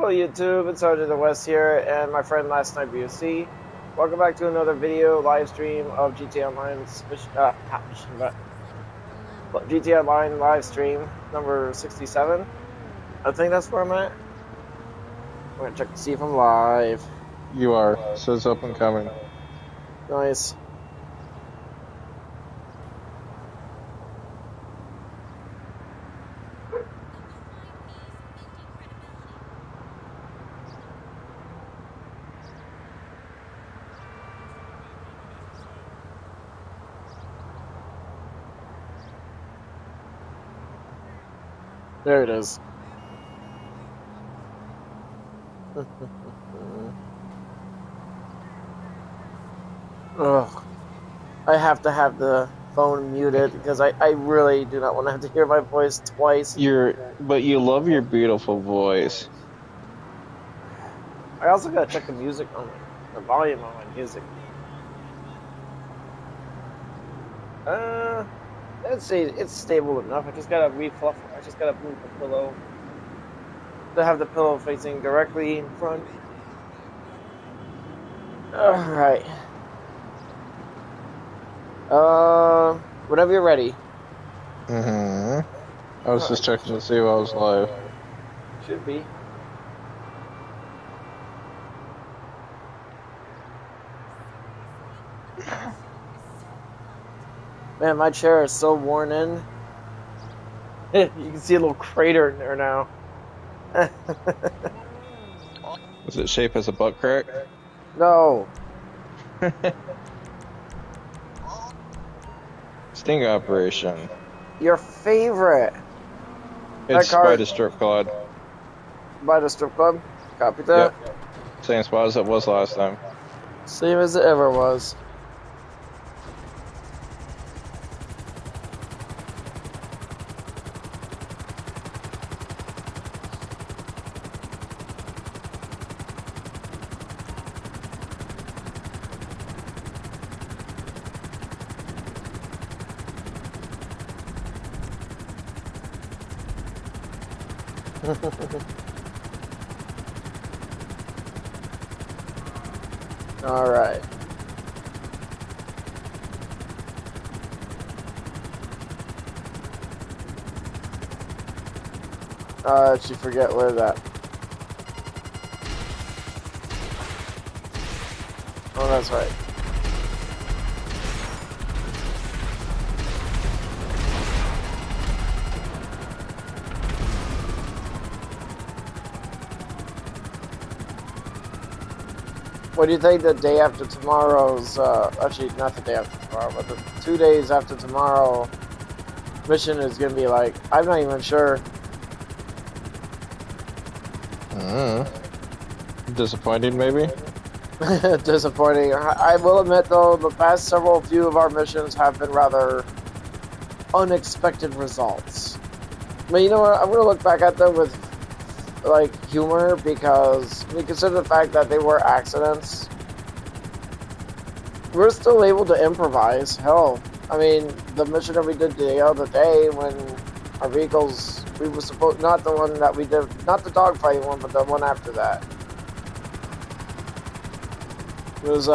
Hello YouTube, it's Sergeant the West here, and my friend Last Night BOC. Welcome back to another video live stream of GTA Online's not mission, but GTA Online live stream number 67. I think that's where I'm at. We're gonna check to see if I'm live. You are. It says up and coming. Nice. There it is. Ugh. I have to have the phone muted because I really do not want to have to hear my voice twice. But you love your beautiful voice. I also gotta check the music on the volume on my music. Let's see, it's stable enough. I just gotta refluff. I just gotta move the pillow to have the pillow facing directly in front. Alright. Whenever you're ready. I was just checking to see if I was live. Should be. Man, my chair is so worn in. You can see a little crater in there now. Is it shaped as a butt crack? No. Sting operation. Your favorite. It's by the strip club. By the strip club? Copy that. Yep. Same spot as it was last time. Same as it ever was. All right. Did you forget where that? Oh, that's right. What do you think the day after tomorrow's, actually not the day after tomorrow, but the 2 days after tomorrow mission is going to be like? I'm not even sure. Disappointing, maybe? Disappointing. I will admit, though, the past few of our missions have been rather unexpected results. But you know what? I'm going to look back at them with like humor, because we consider the fact that they were accidents. We're still able to improvise. Hell, I mean, the mission that we did the other day when our vehicles, we were supposed, not the one that we did, not the dogfighting one, but the one after that. It was,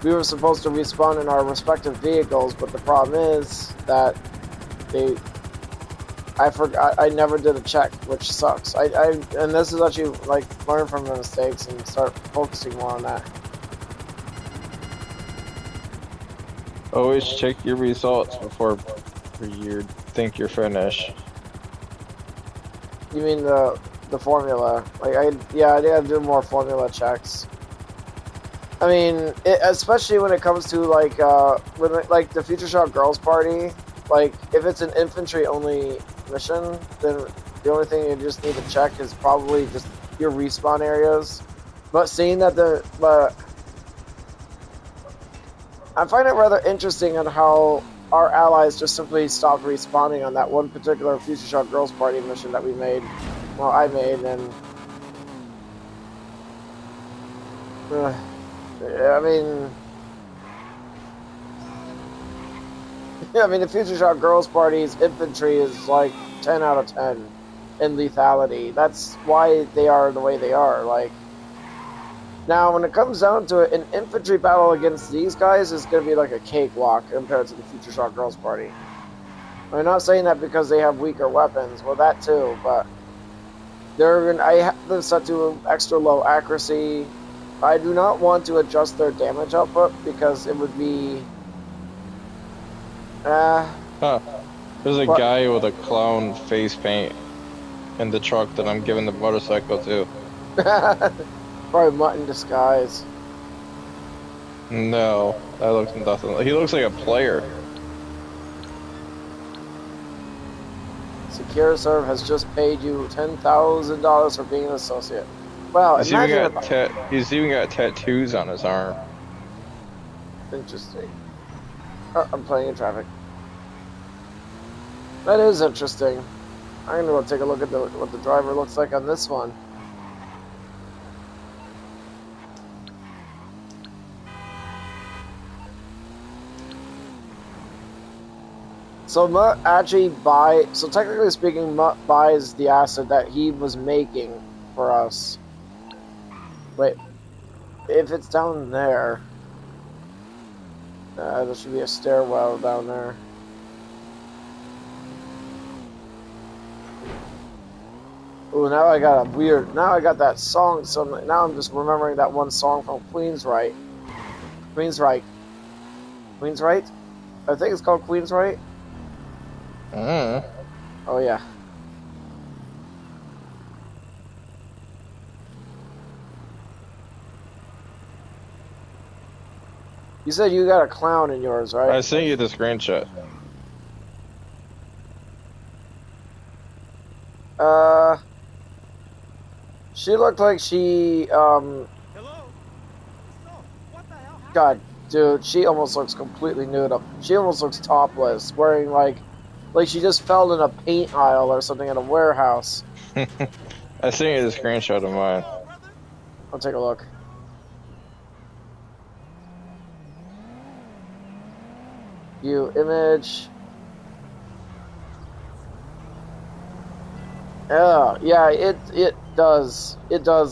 we were supposed to respawn in our respective vehicles, but the problem is that I forgot. I never did a check, which sucks. And this is actually like learn from the mistakes and start focusing more on that. Always check your results before you think you're finished. You mean the formula? Like I gotta do more formula checks. I mean, especially when it comes to like like the Future Shop Girls Party. Like if it's an infantry only mission, then the only thing you just need to check is probably just your respawn areas. But seeing that I find it rather interesting on how our allies just simply stopped respawning on that one particular Future Shop Girls Party mission that we made. Well, I made, and I mean, Yeah, I mean, the Future Shock Girls Party's infantry is like 10 out of 10. in lethality. That's why they are the way they are. Like, now, when it comes down to it, an infantry battle against these guys is going to be like a cakewalk compared to the Future Shock Girls Party. I'm not saying that because they have weaker weapons. Well, that too, but I have them set to extra low accuracy. I do not want to adjust their damage output because it would be. Huh. There's a What? guy with a clown face paint in the truck that I'm giving the motorcycle to. Probably Mutt in disguise. No, that looks nothing. He looks like a player. SecureServe has just paid you $10,000 for being an associate. Well, imagine if. He's even got tattoos on his arm. Interesting. Oh, I'm playing in traffic. That is interesting. I'm gonna go take a look at what the driver looks like on this one. So Mutt actually so technically speaking, Mutt buys the asset that he was making for us. Wait, if it's down there, there should be a stairwell down there. Ooh, now I got that song, so now I'm just remembering that one song from Queensryche. Queensryche? I think it's called Queensryche. Oh, yeah. You said you got a clown in yours, right? I sent you the screenshot. She looked like she, Hello? So, what the hell happened? God, dude, she almost looks completely nude up. She almost looks topless, wearing like she just fell in a paint aisle or something at a warehouse. I sent you the screenshot of mine. I'll take a look. View image. Yeah, it does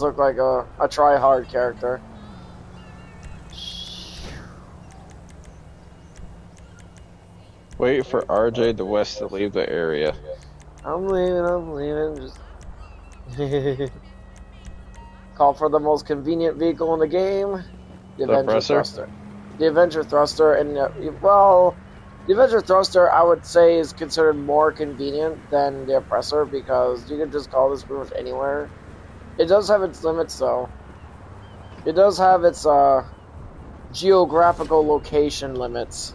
look like a try-hard character. Wait for RJ the West to leave the area. I'm leaving. Just call for the most convenient vehicle in the game. The Avenger Thruster. The Avenger Thruster, and well, the Avenger Thruster I would say is considered more convenient than the Oppressor because you can just call this pretty much anywhere. It does have its limits though. It does have its geographical location limits.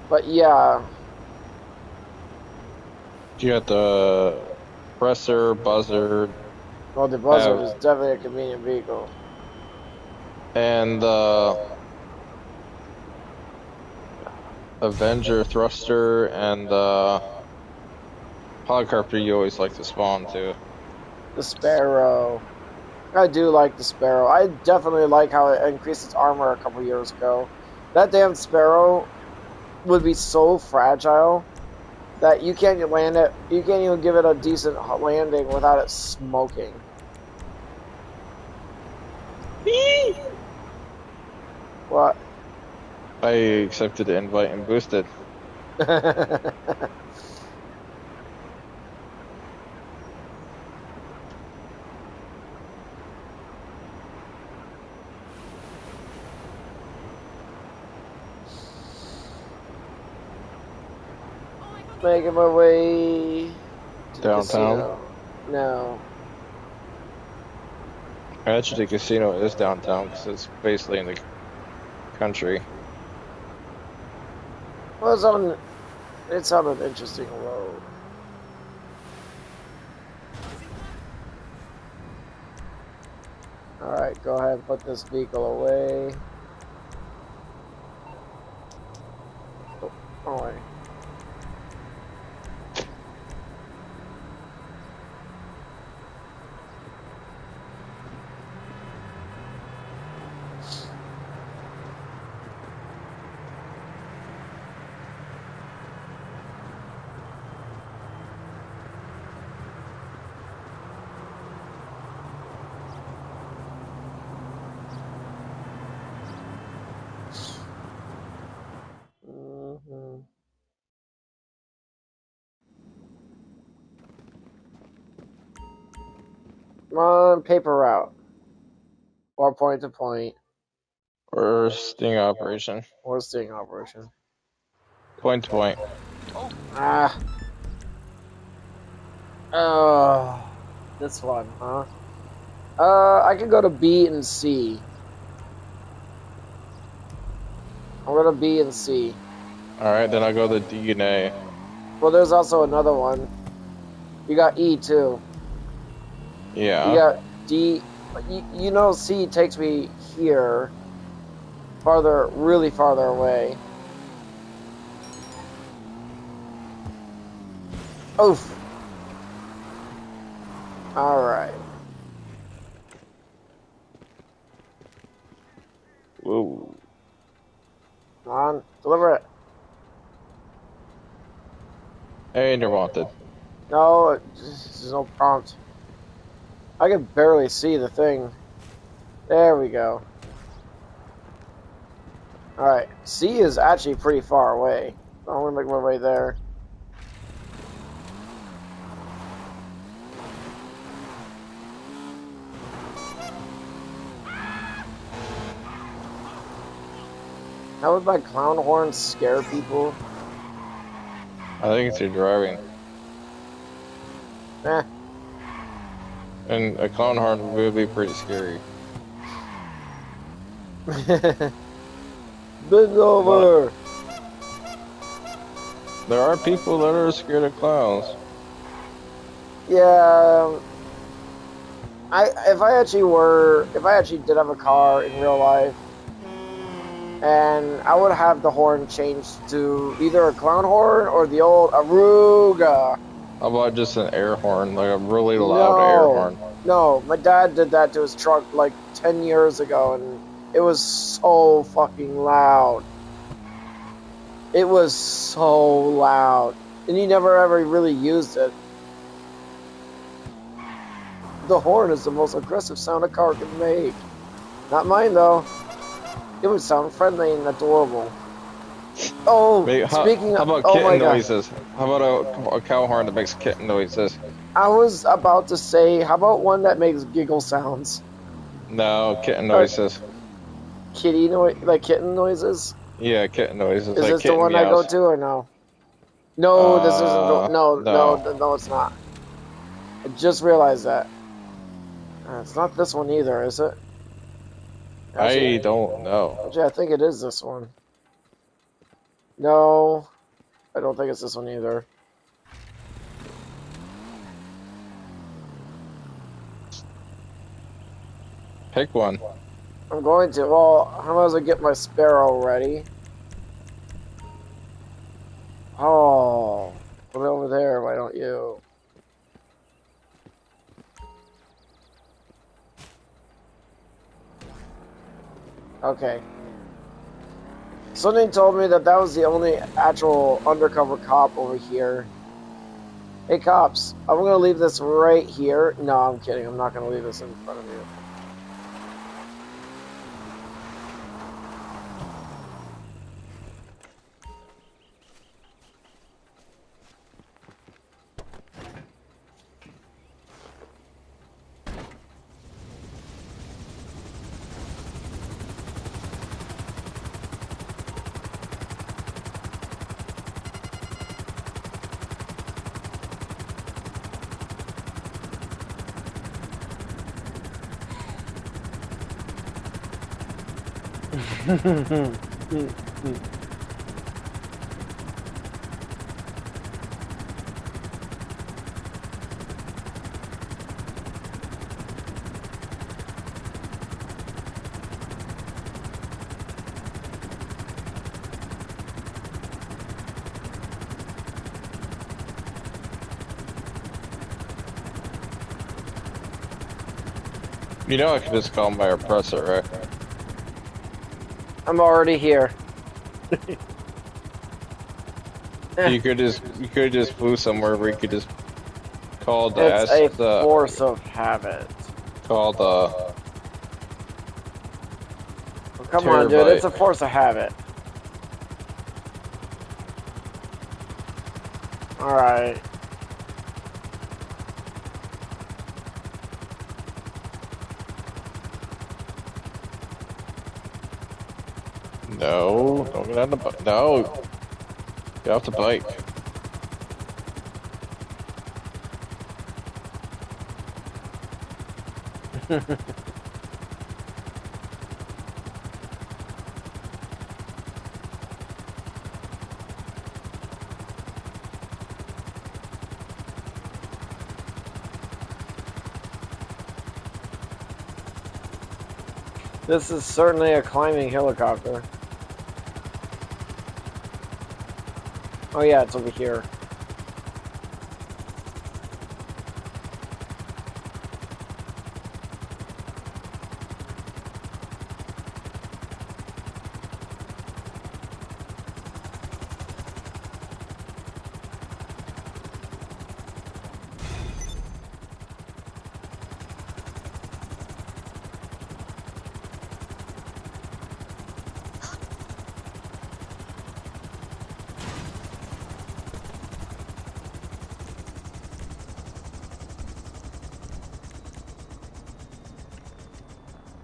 But yeah. You got the Oppressor, Buzzard. Well, the Buzzard is definitely a convenient vehicle. And Avenger Thruster and Polycarper you always like to spawn too. The Sparrow. I do like the Sparrow. I definitely like how it increased its armor a couple years ago. That damn Sparrow would be so fragile that you can't land it. You can't even give it a decent landing without it smoking. What? I accepted the invite and boosted. Making my way to downtown. No. Actually, the casino is downtown because it's basically in the country. Well, it's on an interesting road. Alright, go ahead and put this vehicle away. Oh, away. Come on, paper route. Or point to point. Or sting operation. Or sting operation. Point to point. Ah. Oh. This one, huh? I could go to B and C. I'm gonna B and C. Alright, then I'll go to D and A. Well, there's also another one. You got E too. Yeah. You got D. You know, C takes me here. Farther, really farther away. Oof. Alright. Whoa. Come on, deliver it. And you're wanted. No, there's no prompt. I can barely see the thing. There we go. Alright, C is actually pretty far away. I'm gonna make my way there. How would my clown horn scare people? I think it's your driving. Eh. And a clown horn would be pretty scary. Bend over! There are people that are scared of clowns. Yeah. If I actually did have a car in real life, and I would have the horn changed to either a clown horn or the old Aruga. How about just an air horn, like a really loud air horn? No, my dad did that to his truck like 10 years ago, and it was so fucking loud. It was so loud. And he never ever really used it. The horn is the most aggressive sound a car can make. Not mine, though. It would sound friendly and adorable. Oh, speaking how of... about oh kitten my God. noises? How about a cow horn that makes kitten noises? I was about to say, how about one that makes giggle sounds? No, kitten noises. Kitty noise, like kitten noises? Yeah, kitten noises. Is like this the one meows. I go to or no? No, this isn't. No, it's not. I just realized that. It's not this one either, is it? Actually, I don't know. Actually, I think it is this one. No, I don't think it's this one either. Pick one. I'm going to. Well, how about I get my sparrow ready? Oh, put it over there. Why don't you? Okay. Something told me that was the only actual undercover cop over here. Hey, cops, I'm going to leave this right here. No, I'm kidding. I'm not going to leave this in front of you. You know I can just call my oppressor, right? I'm already here. You could just move somewhere where you could just call the It's a force of habit. Call the Well, come on, dude. It's a force of habit. Alright. No, don't get on the bike. No, get off the bike. This is certainly a climbing helicopter. Oh yeah, it's over here.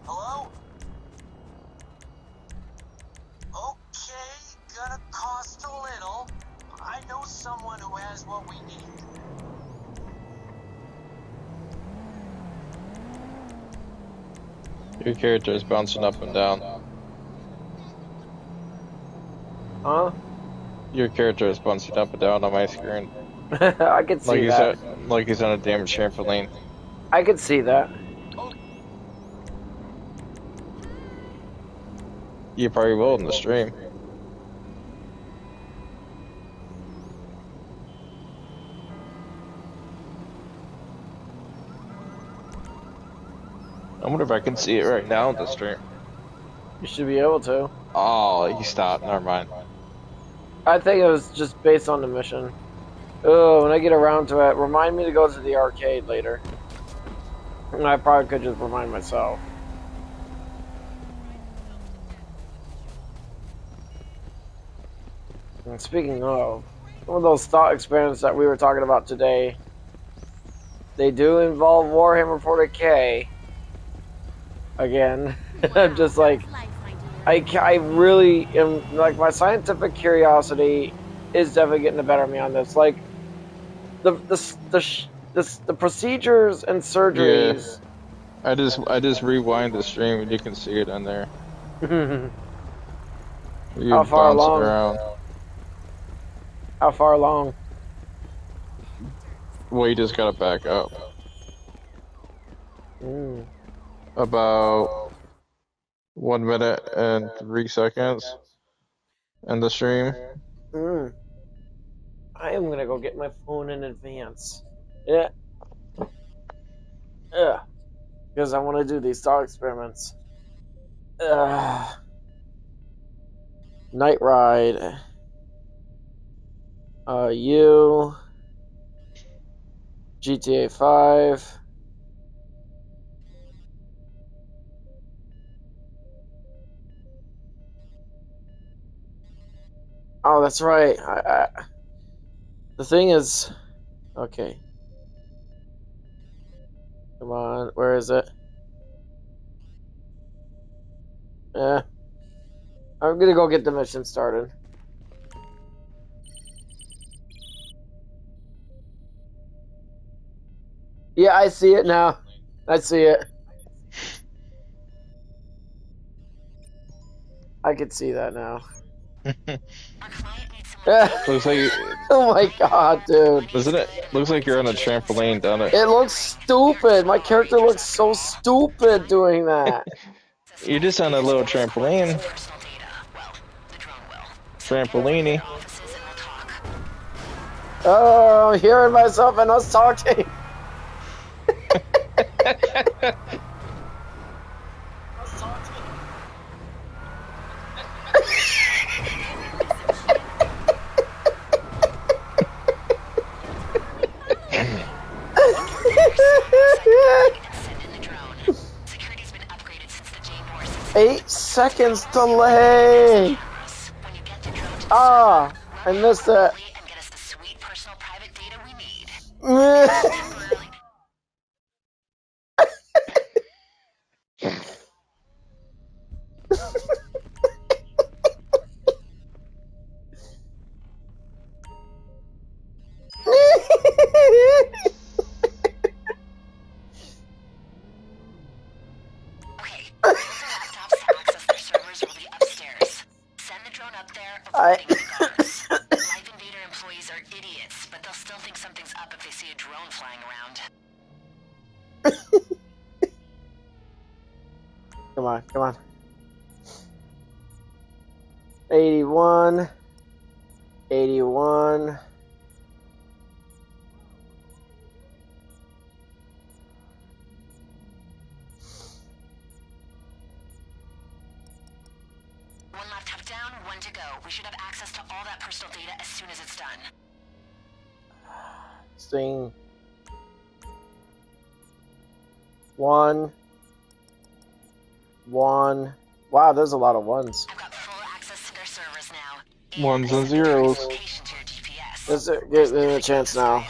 Hello? Okay, gonna cost a little. I know someone who has what we need. Your character is bouncing up and down. Huh? Your character is bouncing up and down on my screen. I could see that. Like he's on a damn trampoline. I could see that. You probably will in the stream. I wonder if I can see it right now in the stream. You should be able to. Oh, he stopped. Never mind. I think it was just based on the mission. Oh, when I get around to it, remind me to go to the arcade later. And I probably could just remind myself. And speaking of, one of those thought experiments that we were talking about today, they do involve Warhammer 40k. Again, I'm just like, I really am, like, my scientific curiosity is definitely getting the better of me on this. Like, the procedures and surgeries. Yeah. I just rewind the stream and you can see it on there. You How far bouncing along? around. How far along? Well, you just gotta back up. Mm. About 1 minute and 3 seconds in the stream. Mm. I am gonna go get my phone in advance. Yeah. Yeah. Because I want to do these thought experiments. Night ride. You. GTA 5. Oh, that's right. The thing is, okay. Come on, where is it? Yeah. I'm gonna go get the mission started. Yeah, I see it now. I see it. I can see that now. Looks like, Oh my god, dude. doesn't it? Looks like you're on a trampoline, doesn't it? It looks stupid. My character looks so stupid doing that. You're just on a little trampoline. Trampolini. Oh, I'm hearing myself and us talking. Eight seconds delay. Ah, I missed it. they'll still think something's up if they see a drone flying around. Come on, come on. 81. 81. One laptop down, one to go. We should have access to all that personal data as soon as it's done. Sting. 1. 1. Wow, there's a lot of ones. I've got full access to their servers now. Ones and zeros. Let's give him a chance now.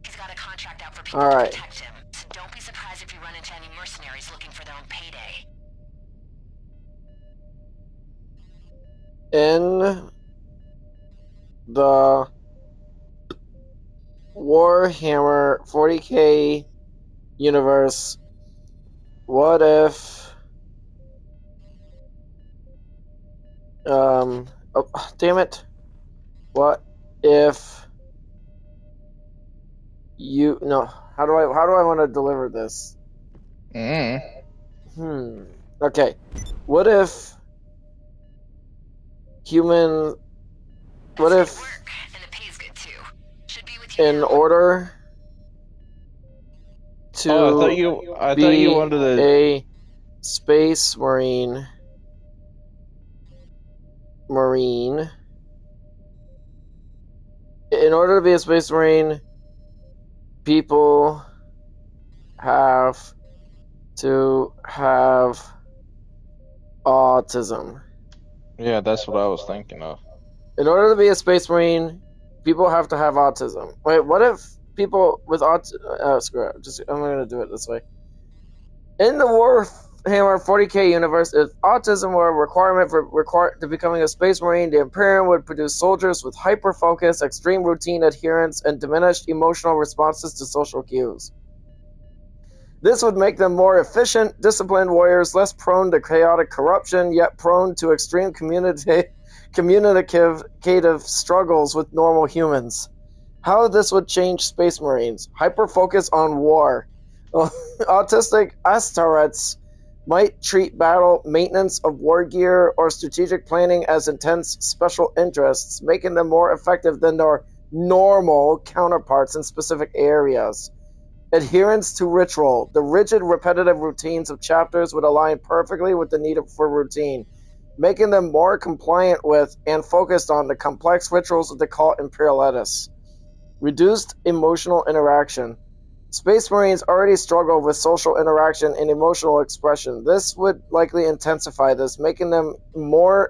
He's got a contract out for people All right. to protect him. So don't be surprised if you run into any mercenaries looking for their own payday. In the Warhammer 40k universe, what if oh, damn it. What if you no, how do I want to deliver this? Okay. What if human what if work, and the pay's good too. Should be with you in now. order to Oh, I thought you wanted to. a space marine in order to be a space marine, people have to have autism. Yeah, that's what I was thinking of. In order to be a space marine, people have to have autism. Wait, what if people with autism? Screw it. I'm gonna do it this way. In the Warhammer 40k universe, if autism were a requirement to becoming a space marine, the Imperium would produce soldiers with hyper-focus, extreme routine adherence, and diminished emotional responses to social cues. This would make them more efficient, disciplined warriors, less prone to chaotic corruption, yet prone to extreme communicative struggles with normal humans. How this would change Space Marines. Hyper-focus on war. Autistic Astarets might treat battle, maintenance of war gear, or strategic planning as intense special interests, making them more effective than their normal counterparts in specific areas. Adherence to ritual. The rigid, repetitive routines of chapters would align perfectly with the need for routine, making them more compliant with and focused on the complex rituals of the cult Imperialitis. Reduced emotional interaction. Space Marines already struggle with social interaction and emotional expression. This would likely intensify this, making them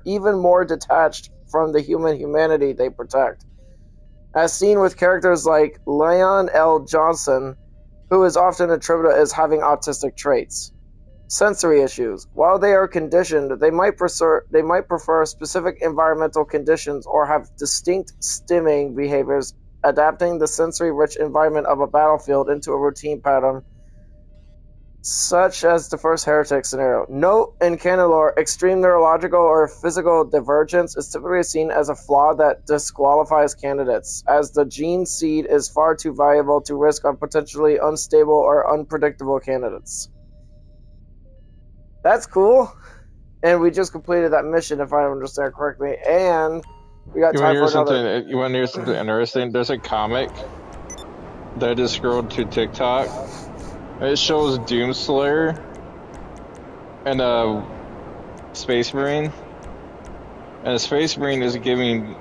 even more detached from the humanity they protect. As seen with characters like Leon L. Johnson, who is often attributed as having autistic traits. Sensory issues. While they are conditioned, they might prefer specific environmental conditions or have distinct stimming behaviors, adapting the sensory-rich environment of a battlefield into a routine pattern, such as the first heretic scenario. Note in canon lore, extreme neurological or physical divergence is typically seen as a flaw that disqualifies candidates, as the gene seed is far too valuable to risk on potentially unstable or unpredictable candidates. That's cool. And we just completed that mission, if I understand correctly, and we got time for another. You want to hear something interesting? There's a comic that I just scrolled to TikTok. It shows Doomslayer and a Space Marine. And a Space Marine is giving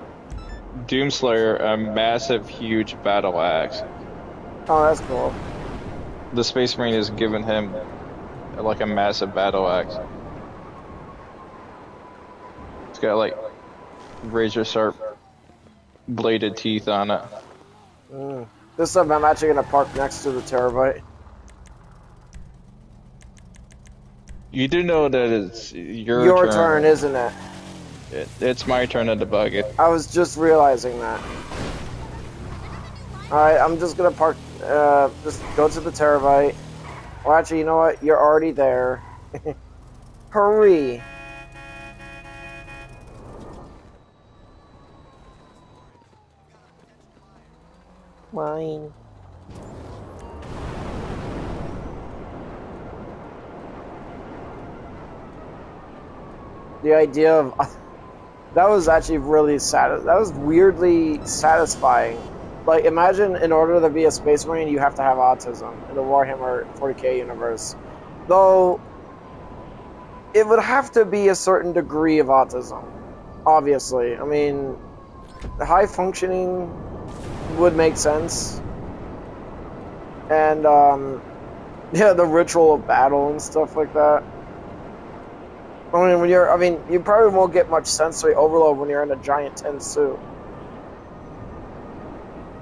Doomslayer a massive, huge battle axe. Oh, that's cool. The Space Marine is giving him like a massive battle axe. It's got like razor sharp bladed teeth on it. This time I'm actually going to park next to the Terabyte. You do know that it's your turn, isn't it? It's my turn to debug it. I was just realizing that. Alright, I'm just going to park, just go to the Terabyte. Well, actually, you know what? You're already there. Hurry! Mine. The idea of that was actually really sad. That was weirdly satisfying. Like, imagine in order to be a Space Marine, you have to have autism in the Warhammer 40k universe. Though, it would have to be a certain degree of autism, obviously. I mean, high functioning would make sense. And, yeah, the ritual of battle and stuff like that. I mean, you probably won't get much sensory overload when you're in a giant tin suit.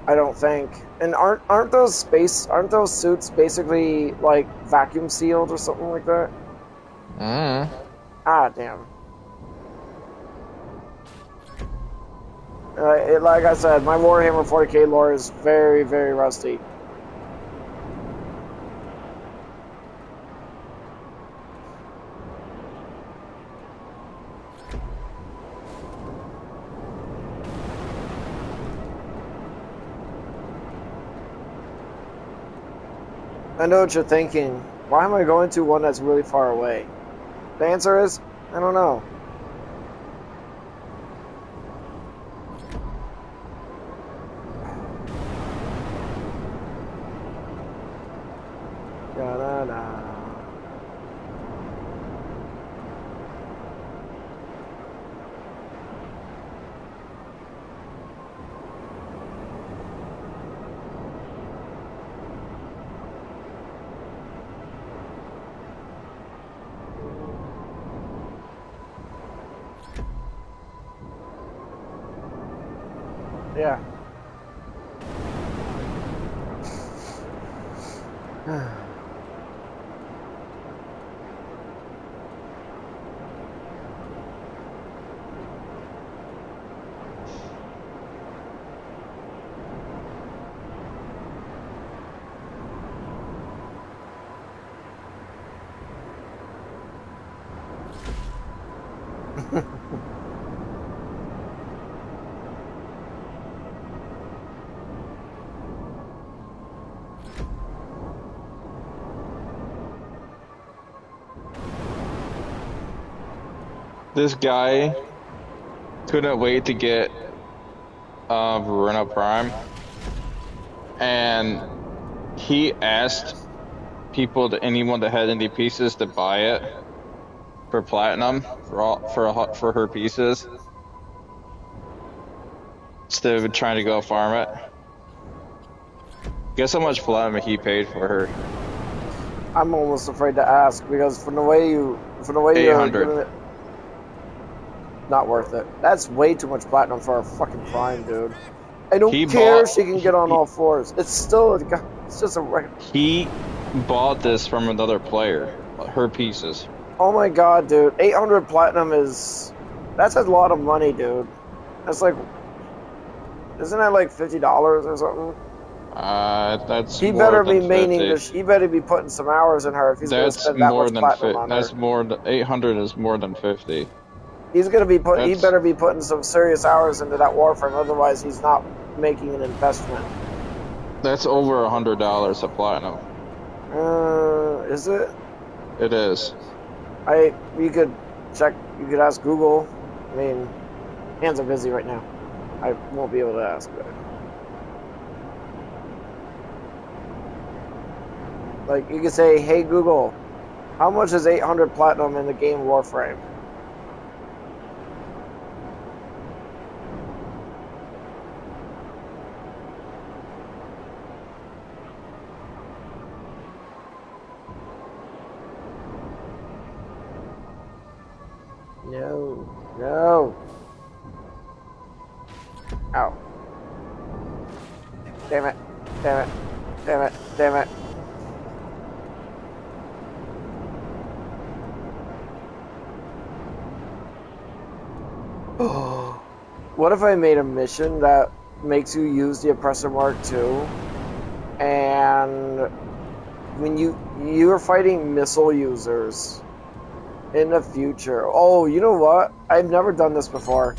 I don't think. And aren't those suits basically like vacuum sealed or something like that? Ah, damn. Like I said, my Warhammer 40k lore is very, very rusty. I know what you're thinking. Why am I going to one that's really far away? The answer is, I don't know. Da-da-da. Yeah. This guy couldn't wait to get Verona Prime, and he asked anyone that had any pieces to buy it for platinum for her pieces instead of trying to go farm it. Guess how much platinum he paid for her? I'm almost afraid to ask because from the way you're giving it, not worth it. That's way too much platinum for a fucking Prime, dude. I don't care if she can get on all fours. It's still, it's just a record. He bought this from another player, her pieces. Oh my god, dude. 800 platinum that's a lot of money, dude. That's like, isn't that like $50 or something? That's he more better than be meaning 50. he better be putting some hours in her if he's going to spend that much platinum on her. That's more than 800 is more than 50. He's going to be he better be putting some serious hours into that Warframe, otherwise he's not making an investment. That's over $100 of platinum. Is it? It is. You could check, you could ask Google. I mean, hands are busy right now. I won't be able to ask, but like, you could say, hey Google, how much is 800 platinum in the game Warframe? No. Ow. Damn it. What if I made a mission that makes you use the Oppressor Mark II, and when you're fighting missile users in the future. Oh, you know what? I've never done this before.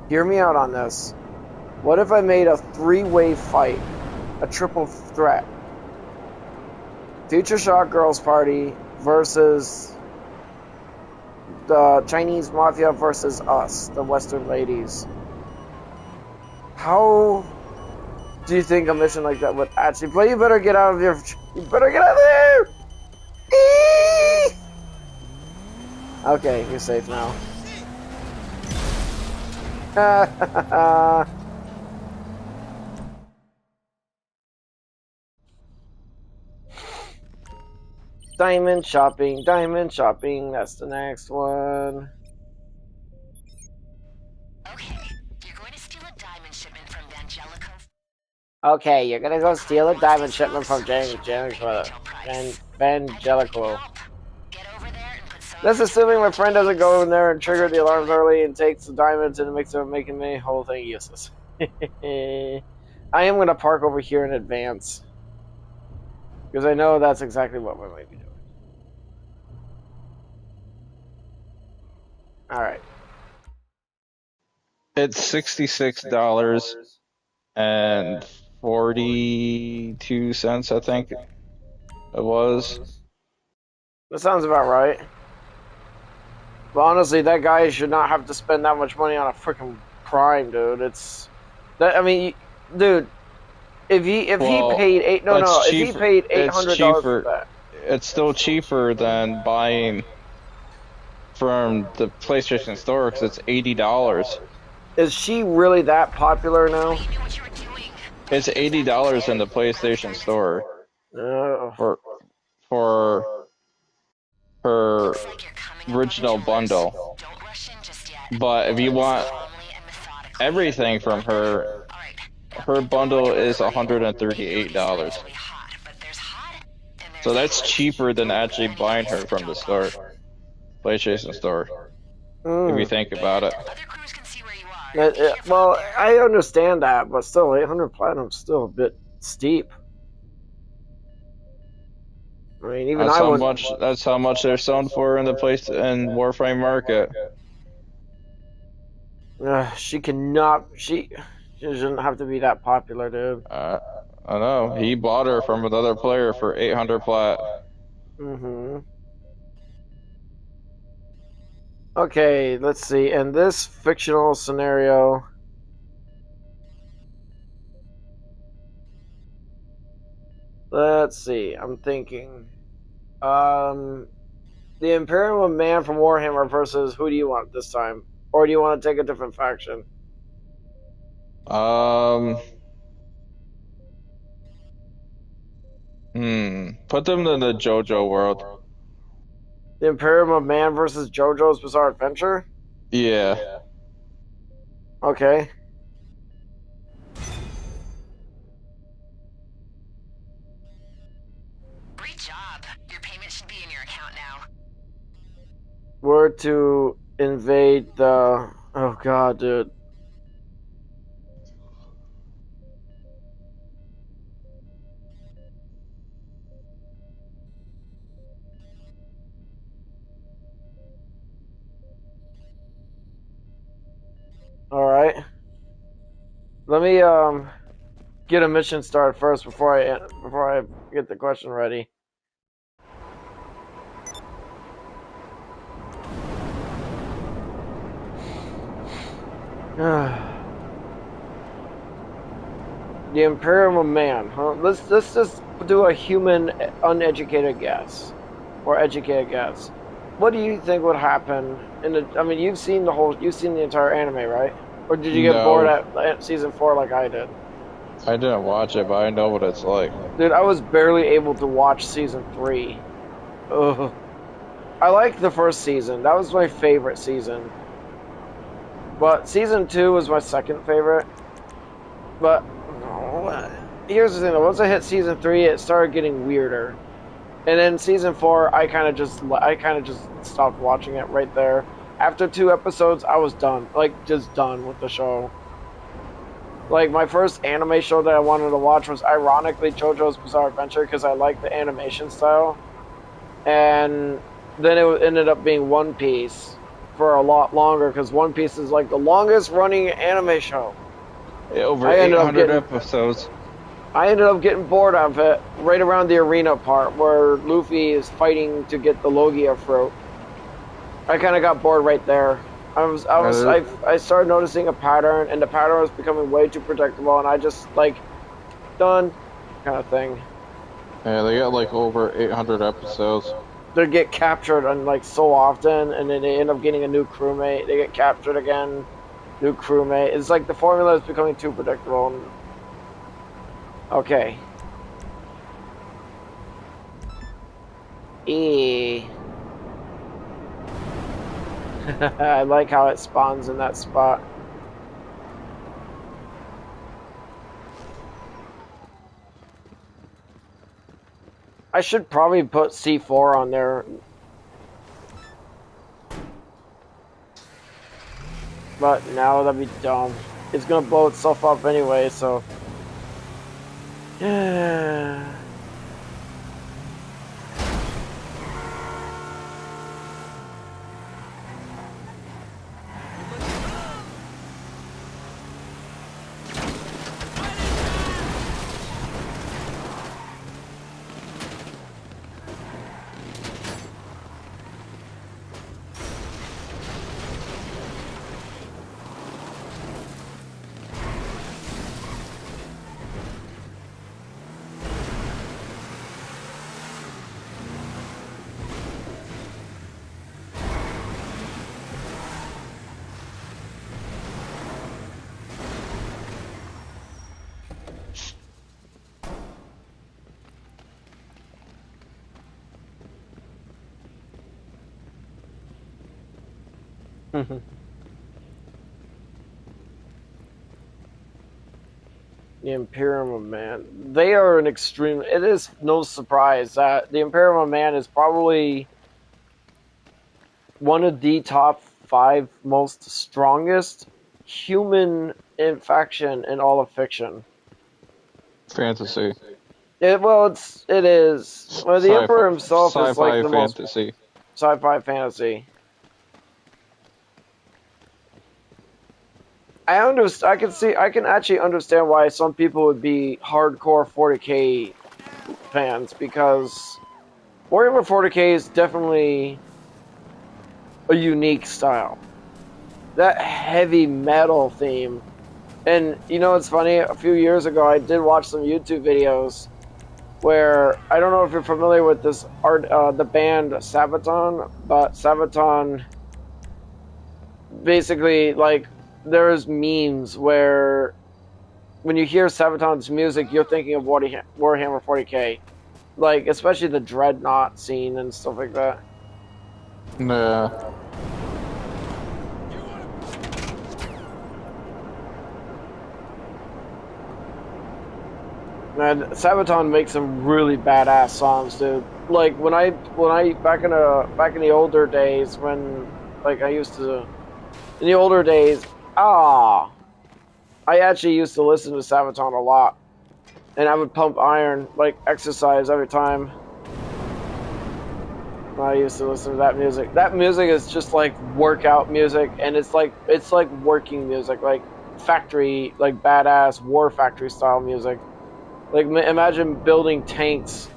Hear me out on this. What if I made a three-way fight? A triple threat. Future Shock Girls Party versus the Chinese Mafia versus us, the Western ladies. How do you think a mission like that would actually play? You better get out of your... You better get out of there! Eee! Okay, you're safe now. Diamond shopping, that's the next one. Okay, you're going to steal a diamond shipment from Vangelico. Okay, you're gonna go steal a diamond shipment from Vangelico. Get over there and put some That's assuming my friend doesn't go in there and trigger the alarms early and takes the diamonds and makes it making the whole thing useless. I am gonna park over here in advance. Because I know that's exactly what we might be doing. Alright. It's $66.42, I think it was. That sounds about right. But honestly, that guy should not have to spend that much money on a freaking Prime, dude. It's that. I mean, dude, if he paid if he paid $800 for that, it's still cheaper than buying from the PlayStation Store because it's $80. Is she really that popular now? It's $80 in the PlayStation Store for her original bundle. But if you want everything from her, her bundle is $138. So that's cheaper than actually buying her from the store, PlayStation Store. If you think about it. Well, I understand that, but still, 800 platinum's still a bit steep. I mean, even that's how much they're selling for in the Warframe market. She shouldn't have to be that popular, dude. I know. He bought her from another player for 800 plat. Okay, let's see. In this fictional scenario, let's see. I'm thinking, the Imperial Man from Warhammer versus who do you want this time, or do you want to take a different faction? Put them in the JoJo world. The Imperium of Man versus JoJo's Bizarre Adventure? Yeah. Okay. Great job. Your payment should be in your account now. We're to invade the... Oh god, dude. Alright. Let me get a mission started first before I get the question ready. The Imperium of Man. Huh? Let's just do a human uneducated guess. Or educated guess. What do you think would happen in the... I mean, you've seen the entire anime, right? Or did you get bored at season 4 like I did? I didn't watch it, but I know what it's like. Dude, I was barely able to watch season 3. Ugh. I liked the first season. That was my favorite season. But season 2 was my second favorite. But here's the thing though, once I hit season 3, it started getting weirder. And then season 4, I kind of just stopped watching it right there. After 2 episodes, I was done. Like, just done with the show. Like, my first anime show that I wanted to watch was ironically JoJo's Bizarre Adventure because I liked the animation style. And then it ended up being One Piece for a lot longer because One Piece is like the longest running anime show. Over I ended up 800 getting episodes. I ended up getting bored of it right around the arena part where Luffy is fighting to get the Logia fruit. I kind of got bored right there. I started noticing a pattern, and the pattern was becoming way too predictable, and I just like done kind of thing. Yeah, they got like over 800 episodes. They get captured and like so often, and then they end up getting a new crewmate. They get captured again, new crewmate. It's like the formula is becoming too predictable. And... Okay. I like how it spawns in that spot. I should probably put C4 on there. But now that'd be dumb. It's gonna blow itself up anyway, so... The Imperium of Man. They are an extreme... It is no surprise that the Imperium of Man is probably one of the top 5 most strongest human faction in all of fiction. Fantasy. It is. Well, the Emperor himself is like the fantasy. most sci-fi fantasy. I can actually understand why some people would be hardcore 40k fans, because Warhammer 40k is definitely a unique style. That heavy metal theme. And you know what's funny? A few years ago I did watch some YouTube videos where, I don't know if you're familiar with this the band Sabaton, but Sabaton basically, like, there's memes where when you hear Sabaton's music, you're thinking of Warhammer 40k. Like, especially the Dreadnought scene and stuff like that. Nah. And Sabaton makes some really badass songs, dude. Like when I back in the older days when, like, I used to, in the older days, I actually used to listen to Sabaton a lot, and I would pump iron like exercise every time. I used to listen to that music. That music is just like workout music, and it's like working music, like factory, like badass war factory style music. Like, imagine building tanks,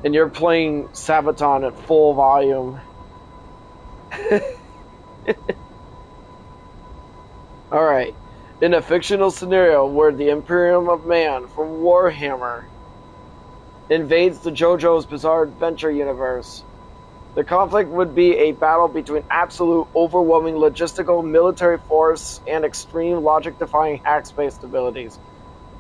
and you're playing Sabaton at full volume. Alright. In a fictional scenario where the Imperium of Man from Warhammer invades the JoJo's Bizarre Adventure universe, the conflict would be a battle between absolute, overwhelming logistical military force and extreme logic-defying hack-based abilities.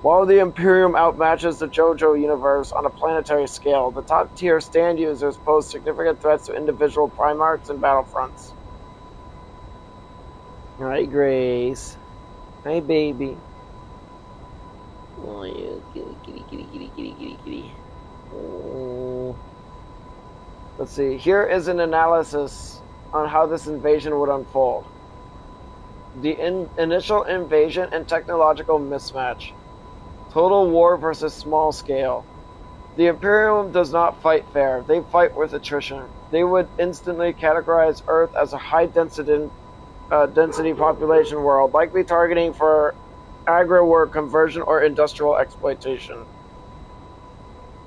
While the Imperium outmatches the JoJo universe on a planetary scale, the top-tier stand users pose significant threats to individual Primarchs and battlefronts. Hi, Grace. Hi, baby. Oh, yeah. Kitty. Oh. Let's see. Here is an analysis on how this invasion would unfold. The initial invasion and technological mismatch. Total war versus small scale. The Imperium does not fight fair. They fight with attrition. They would instantly categorize Earth as a high density population world, likely targeting for agri-work conversion or industrial exploitation.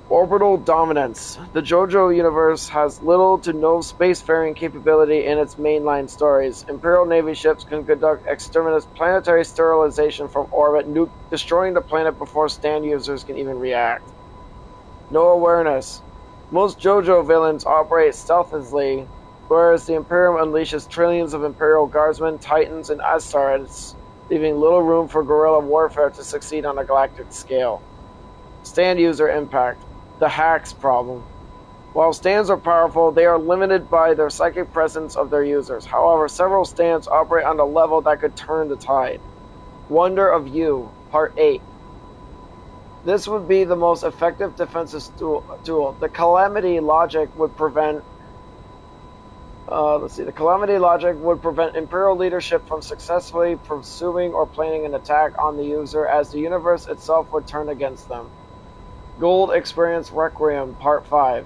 Orbital dominance. The JoJo universe has little to no spacefaring capability in its mainline stories. Imperial Navy ships can conduct exterminate planetary sterilization from orbit, destroying the planet before stand users can even react. No awareness. Most JoJo villains operate stealthily, whereas the Imperium unleashes trillions of Imperial Guardsmen, Titans, and Astarids, leaving little room for guerrilla warfare to succeed on a galactic scale. Stand user impact. The hacks problem. While stands are powerful, they are limited by their psychic presence of their users. However, several stands operate on a level that could turn the tide. Wonder of You, Part 8. This would be the most effective defensive tool. The calamity logic would prevent the calamity logic would prevent Imperial leadership from successfully pursuing or planning an attack on the user, as the universe itself would turn against them. Gold Experience Requiem, Part 5.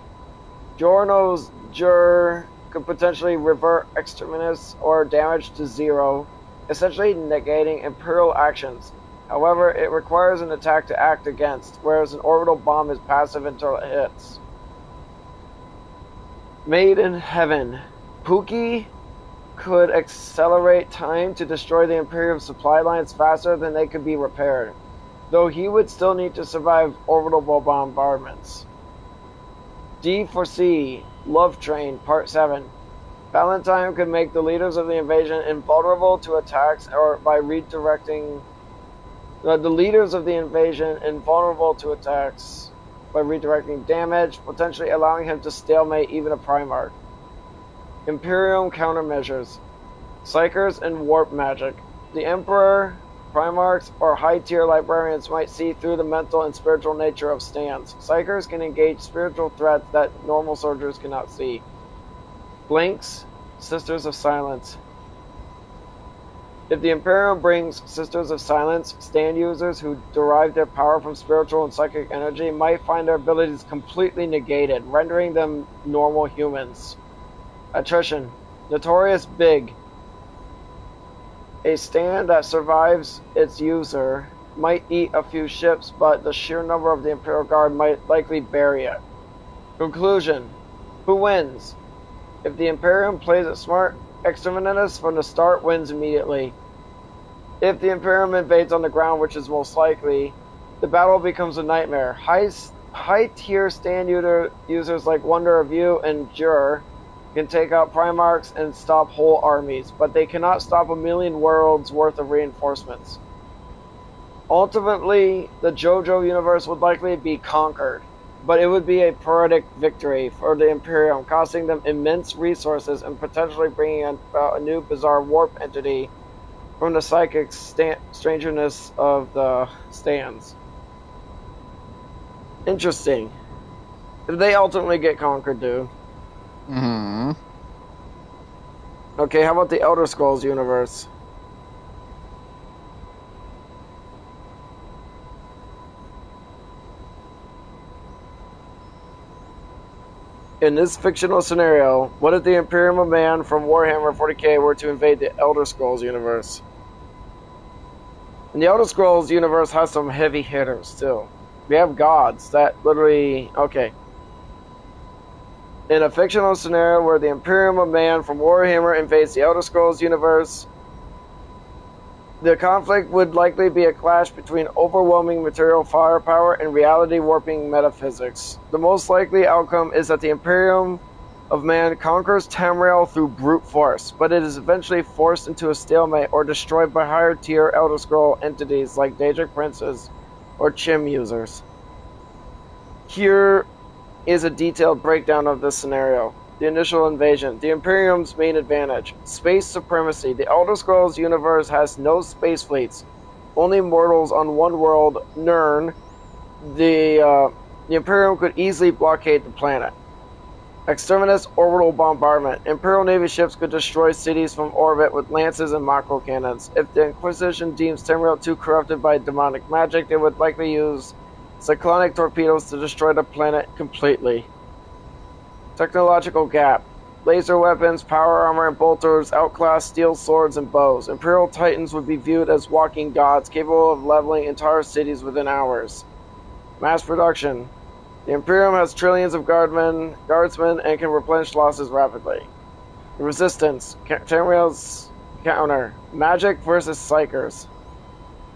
Giorno's Jur could potentially revert exterminus or damage to 0, essentially negating Imperial actions. However, it requires an attack to act against, whereas an orbital bomb is passive until it hits. Made in Heaven. Pookie could accelerate time to destroy the Imperium supply lines faster than they could be repaired, though he would still need to survive orbital bombardments. D for C, Love Train, Part 7. Valentine could make the leaders of the invasion invulnerable to attacks or by redirecting the leaders of the invasion invulnerable to attacks by redirecting damage, potentially allowing him to stalemate even a Primarch. Imperium countermeasures. Psychers and warp magic. The Emperor, Primarchs, or high-tier librarians might see through the mental and spiritual nature of stands. Psychers can engage spiritual threats that normal soldiers cannot see. Blinks, Sisters of Silence. If the Imperium brings Sisters of Silence, stand users who derive their power from spiritual and psychic energy might find their abilities completely negated, rendering them normal humans. Attrition. Notorious Big. A stand that survives its user might eat a few ships, but the sheer number of the Imperial Guard might likely bury it. Conclusion. Who wins? If the Imperium plays it smart, Exterminatus from the start wins immediately. If the Imperium invades on the ground, which is most likely, the battle becomes a nightmare. High-tier stand users like Wonder of You and Jur can take out Primarchs and stop whole armies, but they cannot stop a million worlds worth of reinforcements. Ultimately, the JoJo universe would likely be conquered, but it would be a pyrrhic victory for the Imperium, costing them immense resources and potentially bringing about a new bizarre warp entity from the psychic strangeness of the stands. Interesting. If they ultimately get conquered, dude. Mm-hmm. Okay, how about the Elder Scrolls universe? In this fictional scenario, what if the Imperium of Man from Warhammer 40k were to invade the Elder Scrolls universe? And the Elder Scrolls universe has some heavy hitters, too. We have gods that literally... Okay. In a fictional scenario where the Imperium of Man from Warhammer invades the Elder Scrolls universe, the conflict would likely be a clash between overwhelming material firepower and reality-warping metaphysics. The most likely outcome is that the Imperium of Man conquers Tamriel through brute force, but it is eventually forced into a stalemate or destroyed by higher-tier Elder Scroll entities like Daedric Princes or Chim users. Here is a detailed breakdown of this scenario. The initial invasion. The Imperium's main advantage. Space supremacy. The Elder Scrolls universe has no space fleets. Only mortals on one world, Nirn. The Imperium could easily blockade the planet. Exterminus orbital bombardment. Imperial Navy ships could destroy cities from orbit with lances and macro cannons. If the Inquisition deems Tamriel too corrupted by demonic magic, they would likely use cyclonic torpedoes to destroy the planet completely. Technological gap. laser weapons, power armor, and bolters outclass steel swords and bows. Imperial Titans would be viewed as walking gods, capable of leveling entire cities within hours. Mass production. The Imperium has trillions of guardsmen, and can replenish losses rapidly. The Resistance. Tamriel's counter. Magic versus Psychers.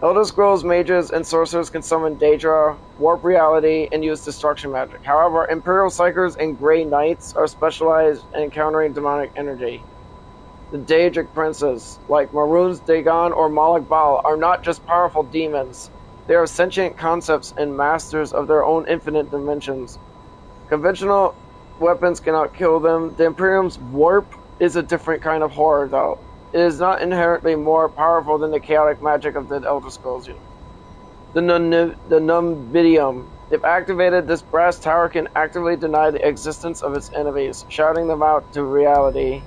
Elder Scrolls mages and sorcerers can summon Daedra, warp reality, and use destruction magic. However, Imperial Psychers and Grey Knights are specialized in encountering demonic energy. The Daedric princes, like Maroons Dagon or Malak Bal, are not just powerful demons. They are sentient concepts and masters of their own infinite dimensions. Conventional weapons cannot kill them. The Imperium's warp is a different kind of horror, though. It is not inherently more powerful than the chaotic magic of the Elder Scrolls. The Numbidium. If activated, this brass tower can actively deny the existence of its enemies, shouting them out of reality.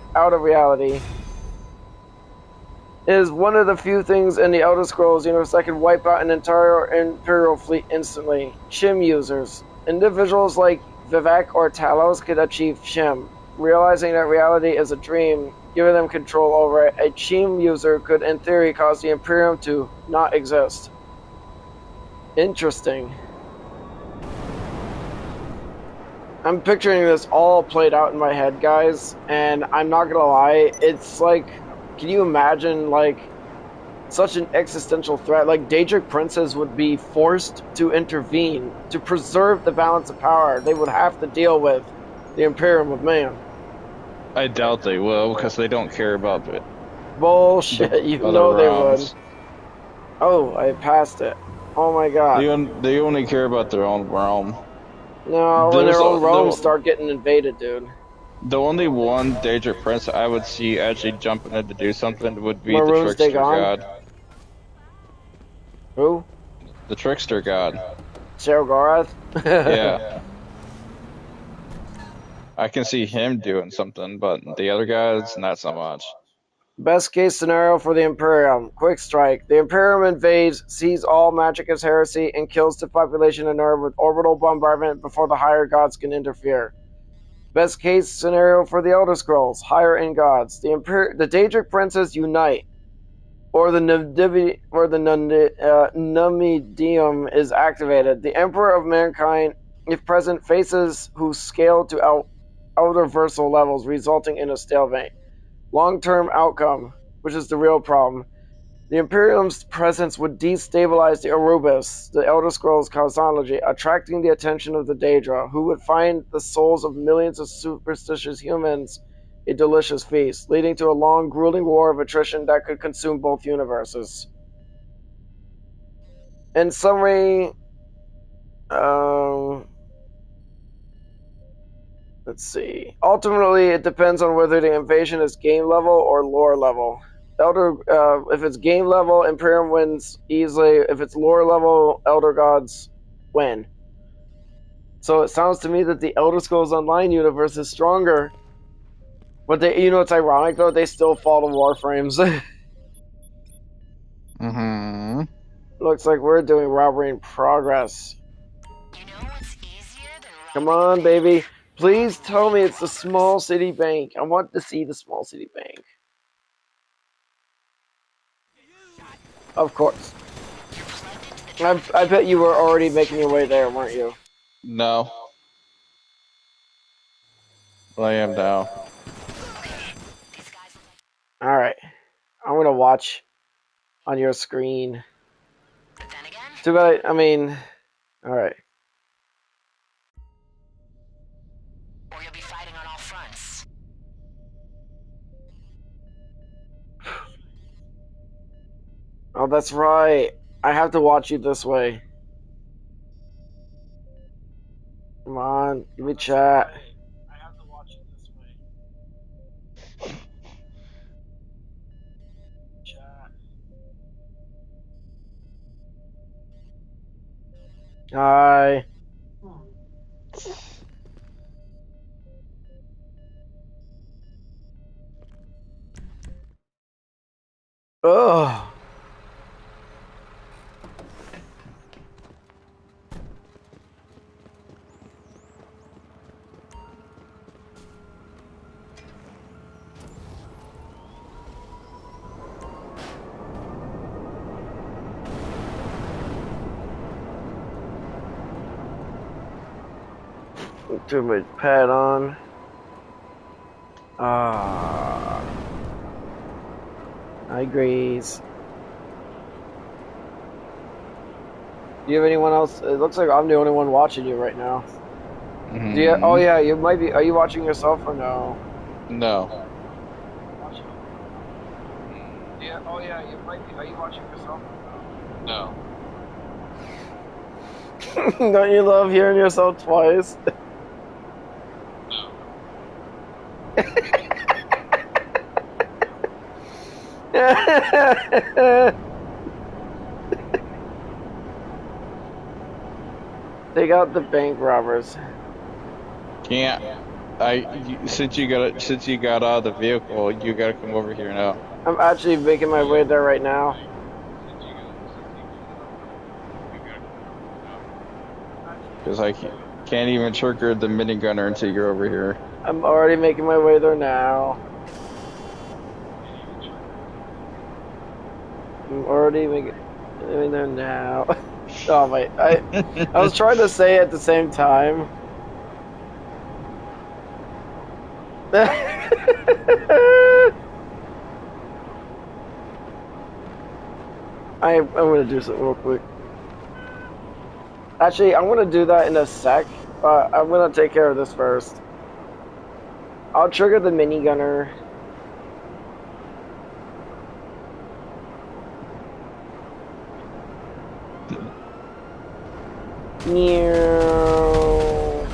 It is one of the few things in the Elder Scrolls universe that can wipe out an entire Imperial fleet instantly. Shim users. Individuals like Vivek or Talos could achieve Shim. Realizing that reality is a dream, giving them control over it, a Shim user could, in theory, cause the Imperium to not exist. Interesting. I'm picturing this all played out in my head, guys, and I'm not gonna lie, it's like, can you imagine, like, such an existential threat? Like, Daedric princes would be forced to intervene to preserve the balance of power. They would have to deal with the Imperium of Man. I doubt they will, because they don't care about it. Bullshit, you Other know they realms. would. Oh, I passed it. Oh my god. They only care about their own realm. No, when their own realms start getting invaded, dude. The only one Daedric Prince I would see actually jumping in to do something would be the Maroons Trickster Dagon? God. Who? The Trickster God. Sheogorath? Yeah. I can see him doing something, but the other guys, not so much. Best case scenario for the Imperium. Quick strike. The Imperium invades, sees all magic as heresy, and kills the population of Nerve with orbital bombardment before the higher gods can interfere. Best case scenario for the Elder Scrolls. Higher end gods. The Daedric princes unite, or the Numidium is activated. The Emperor of Mankind, if present, faces who scale to outer levels, resulting in a stalemate. Long-term outcome, which is the real problem. The Imperium's presence would destabilize the Arubis, the Elder Scrolls cosmology, attracting the attention of the Daedra, who would find the souls of millions of superstitious humans a delicious feast, leading to a long, grueling war of attrition that could consume both universes. In summary, let's see. Ultimately, it depends on whether the invasion is game level or lore level. If it's game level, Imperium wins easily. If it's lore level, Elder Gods win. So it sounds to me that the Elder Scrolls Online universe is stronger. But it's ironic though, they still fall to Warframes. Mm-hmm. Looks like we're doing robbery in progress. You know what's easier than Come robbing a on, bank? baby. Please tell me it's the small city bank. I want to see the small city bank. Of course. You're plugged into the traffic I bet jam. you were already This making your way there, transportation weren't you? No. I am now. Okay, these guys look like. Alright. I'm gonna watch on your screen. But then again, Too bad, alright. or you'll be fighting on all fronts. Oh, that's right. I have to watch you this way. Come on, give me chat. Hi. Ugh. Turn my pad on. Ah. Hi, Grace. Do you have anyone else? It looks like I'm the only one watching you right now. Mm-hmm. Do you, oh yeah, you might be. Are you watching yourself or no? No. Yeah. Oh yeah, you might be. Are you watching yourself? No. Don't you love hearing yourself twice? Take out the bank robbers. Can't. Since you got out of the vehicle, you gotta come over here now. I'm actually making my way there right now. Because I can't even trigger the minigunner until you're over here. I'm already making my way there now. I'm already making there now. Oh my! I was trying to say it at the same time. I'm gonna do something real quick. Actually, I'm gonna do that in a sec, but I'm gonna take care of this first. I'll trigger the minigunner.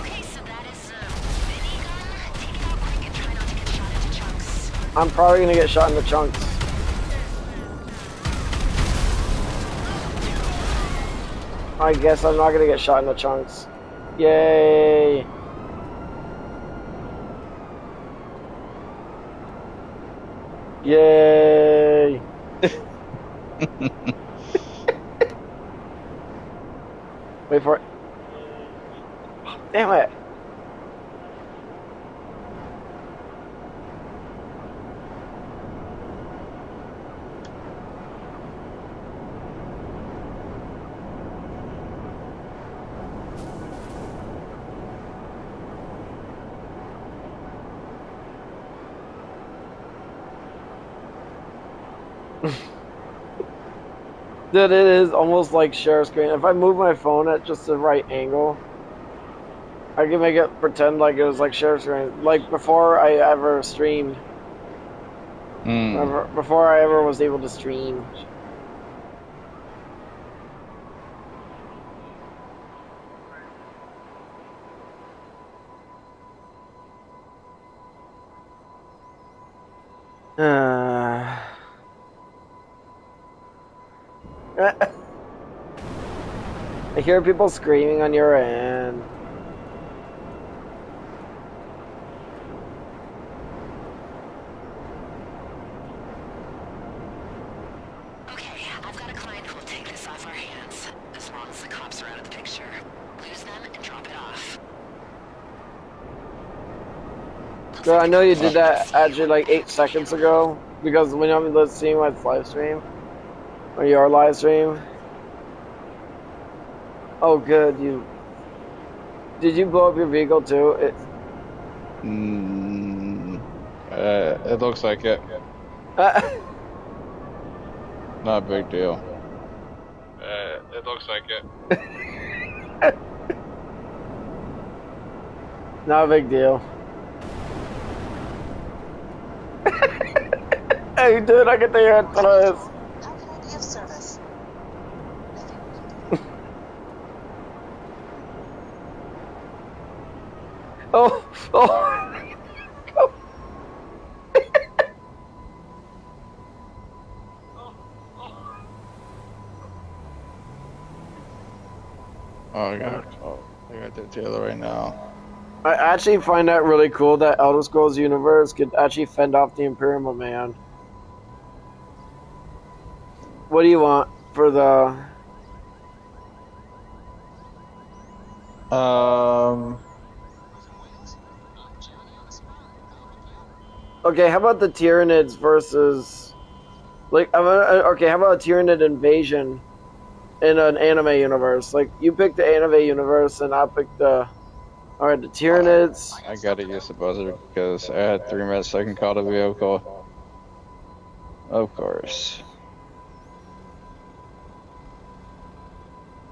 Okay, so that is a minigun. Take it out quick and try not to get shot into chunks. I'm probably gonna get shot in the chunks. I guess I'm not gonna get shot in the chunks. Yay! Yay! Wait for it. Damn it! Dude, it is almost like share screen. If I move my phone at just the right angle, I can make it pretend like it was like share screen. Like before I ever streamed. Before I ever was able to stream. I hear people screaming on your end. Okay, I've got a client who will take this off our hands, as long as the cops are out of the picture. Lose them and drop it off. Girl, I know you did that actually like 8 seconds ago, because when I'm listening to my live stream, or your live stream. Oh, good. Did you blow up your vehicle too? It looks like it. Not a big deal. It looks like it. Not a big deal. Hey, dude, I get the air this. How can I be of service? Oh. I got the Taylor right now. I actually find that really cool that Elder Scrolls Universe could actually fend off the Imperial Man. What do you want for the... Okay, how about the Tyranids versus... Like, okay, how about a Tyranid invasion in an anime universe? Like, you pick the anime universe and I'll pick the... Alright, the Tyranids. I gotta use the buzzer because I had 3 minutes so I can call the vehicle. Of course.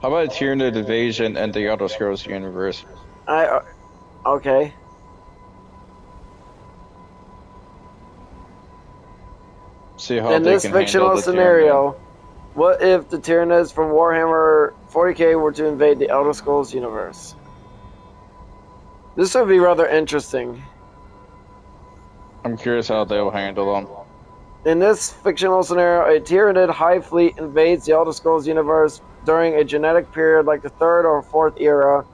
How about Tyranid Invasion and the Elder Scrolls universe? Okay. See how In they this can fictional handle the scenario, what if the Tyranids from Warhammer 40k were to invade the Elder Scrolls universe? This would be rather interesting. I'm curious how they'll handle them. In this fictional scenario, a Tyranid hive fleet invades the Elder Scrolls universe during a genetic period like the 3rd or 4th era.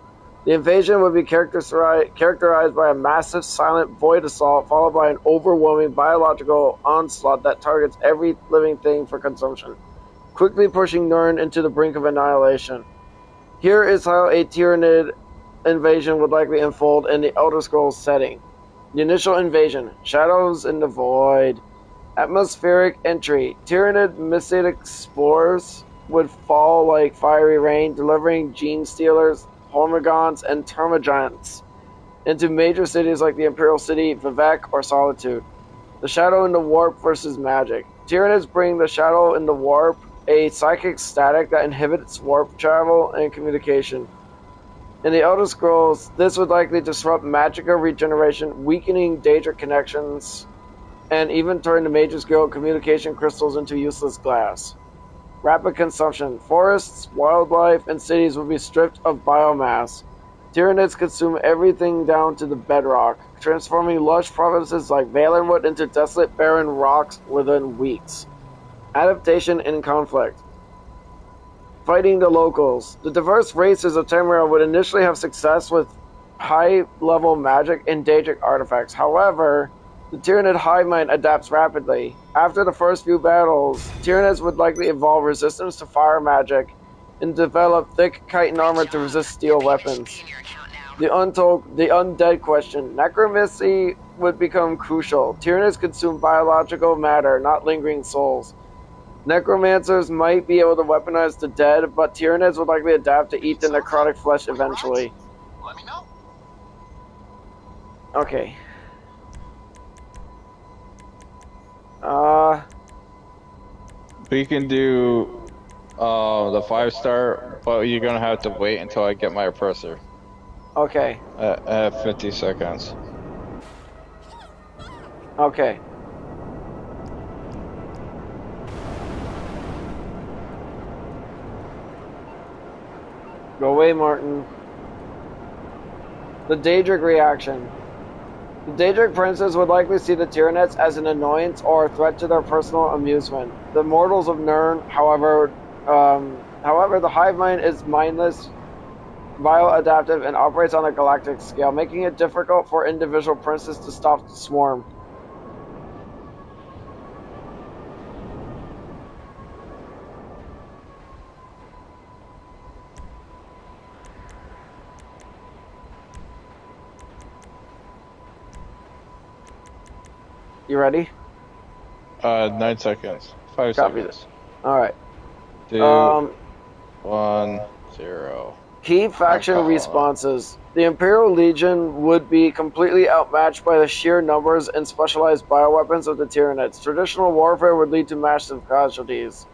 The invasion would be characterized by a massive silent void assault followed by an overwhelming biological onslaught that targets every living thing for consumption, quickly pushing Nirn into the brink of annihilation. Here is how a Tyranid invasion would likely unfold in the Elder Scrolls setting. The initial invasion, Shadows in the Void. Atmospheric entry. Tyranid mycetic spores would fall like fiery rain, delivering gene stealers, hormigons, and termagants into major cities like the Imperial City, Vivec, or Solitude. The Shadow in the Warp versus magic. Tyranids bring the Shadow in the Warp, a psychic static that inhibits warp travel and communication. In the Elder Scrolls, this would likely disrupt magica regeneration, weakening Daedric connections, and even turn the Mage's Guild communication crystals into useless glass. Rapid consumption. Forests, wildlife, and cities would be stripped of biomass. Tyranids consume everything down to the bedrock, transforming lush provinces like Valenwood into desolate, barren rocks within weeks. Adaptation in conflict. Fighting the locals. The diverse races of Tamriel would initially have success with high-level magic and Daedric artifacts. However, the Tyranid hive mind adapts rapidly. After the first few battles, Tyranids would likely evolve resistance to fire magic and develop thick chitin armor to resist steel weapons. The undead question. Necromancy would become crucial. Tyranids consume biological matter, not lingering souls. Necromancers might be able to weaponize the dead, but Tyranids would likely adapt to eat the necrotic flesh eventually. Let me know. Okay. We can do the 5-star, but you're gonna have to wait until I get my oppressor. Okay. At 50 seconds. Okay. Go away, Martin. The Daedric reaction. The Daedric princes would likely see the Tyranids as an annoyance or a threat to their personal amusement. The mortals of Nirn, however, the hive mind is mindless, bioadaptive, and operates on a galactic scale, making it difficult for individual princes to stop the swarm. You ready? 9 seconds. 5 Copy seconds. Alright. 2, 1, 0. Key faction responses. The Imperial Legion would be completely outmatched by the sheer numbers and specialized bioweapons of the Tyranids. Traditional warfare would lead to massive casualties.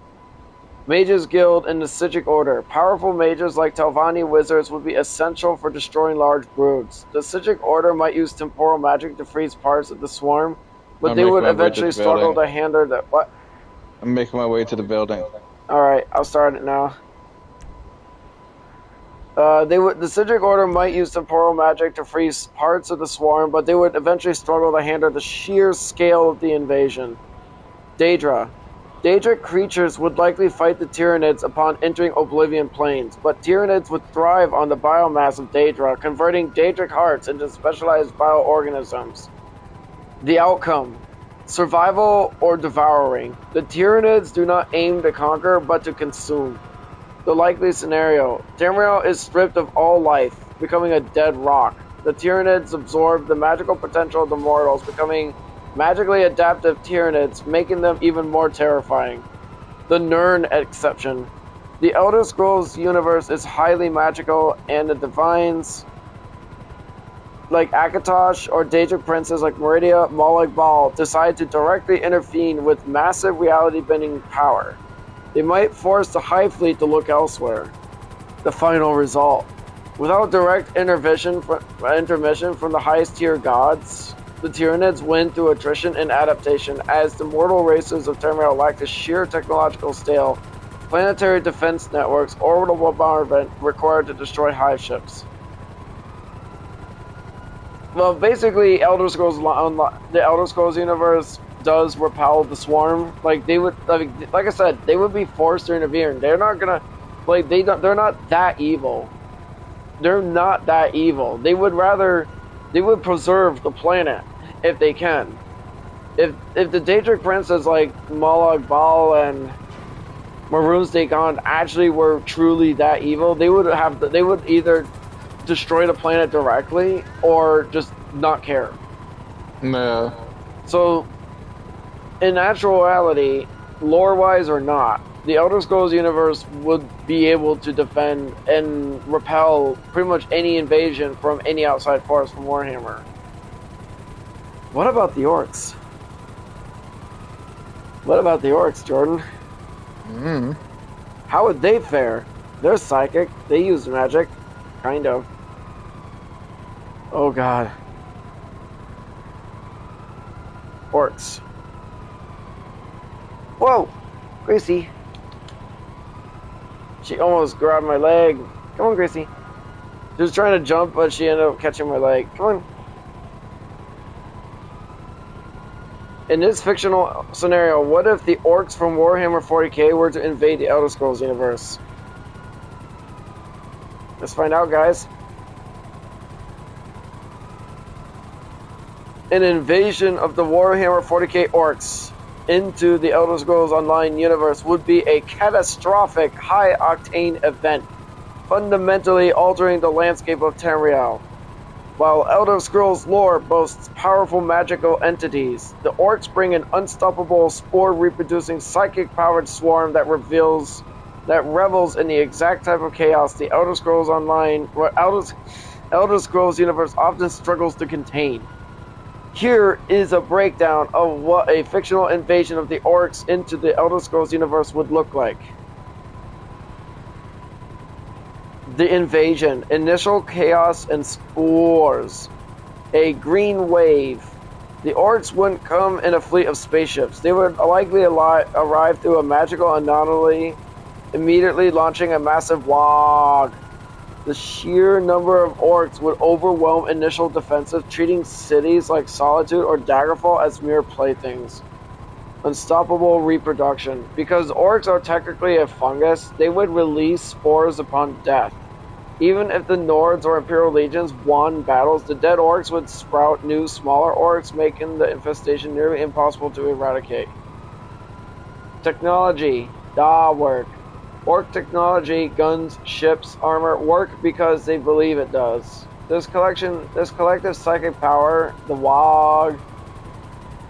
Mages Guild and the Psijic Order. Powerful mages like Telvanni wizards would be essential for destroying large broods. The Psijic Order might use temporal magic to freeze parts of the swarm, but they would eventually struggle to handle the... What? I'm making my way to the building. Alright, I'll start it now. The Psijic Order might use temporal magic to freeze parts of the swarm, but they would eventually struggle to handle the sheer scale of the invasion. Daedra. Daedric creatures would likely fight the Tyranids upon entering Oblivion Plains, but Tyranids would thrive on the biomass of Daedra, converting Daedric hearts into specialized bioorganisms. The outcome. Survival or devouring. The Tyranids do not aim to conquer, but to consume. The likely scenario. Tamriel is stripped of all life, becoming a dead rock. The Tyranids absorb the magical potential of the mortals, becoming magically adaptive Tyranids, making them even more terrifying. The Nirn exception. The Elder Scrolls universe is highly magical, and the Divines like Akatosh or Daedric princes like Meridia, Molag Bal decide to directly intervene with massive reality-bending power, they might force the Hive Fleet to look elsewhere. The final result. Without direct intermission from the highest tier gods, the Tyranids win through attrition and adaptation, as the mortal races of Tamriel lack the sheer technological scale, planetary defense networks, orbital bombardment required to destroy hive ships. Well, basically, the Elder Scrolls universe does repel the Swarm. Like they would, like I said, they would be forced to intervene. They're not gonna, like they're not that evil. They're not that evil. They would preserve the planet if they can. If the Daedric princes like Molag Bal and Maroon's Dagon actually were truly that evil, they would either destroy the planet directly or just not care. No. So, in actuality, lore-wise or not, the Elder Scrolls universe would be able to defend and repel pretty much any invasion from any outside force from Warhammer. What about the orcs? What about the orcs, Jordan? How would they fare? They're psychic. They use magic. Kind of. Oh god. Orcs. Whoa! Gracie. She almost grabbed my leg. Come on, Gracie. She was trying to jump, but she ended up catching my leg. Come on. In this fictional scenario, what if the orcs from Warhammer 40k were to invade the Elder Scrolls universe? Let's find out, guys. An invasion of the Warhammer 40k orcs into the Elder Scrolls Online universe would be a catastrophic, high-octane event, fundamentally altering the landscape of Tamriel. While Elder Scrolls lore boasts powerful magical entities, the orcs bring an unstoppable, spore-reproducing, psychic-powered swarm that revels in the exact type of chaos the Elder Scrolls Online, Elder Scrolls universe often struggles to contain. Here is a breakdown of what a fictional invasion of the orcs into the Elder Scrolls universe would look like. The invasion, initial chaos and spores. A green wave. The orcs wouldn't come in a fleet of spaceships. They would likely arrive through a magical anomaly, immediately launching a massive wog. The sheer number of orcs would overwhelm initial defenses, treating cities like Solitude or Daggerfall as mere playthings. Unstoppable reproduction. Because orcs are technically a fungus, they would release spores upon death. Even if the Nords or Imperial Legions won battles, the dead orcs would sprout new, smaller orcs, making the infestation nearly impossible to eradicate. Technology. Work. Orc technology, guns, ships, armor, work because they believe it does. This collective psychic power, the WOG,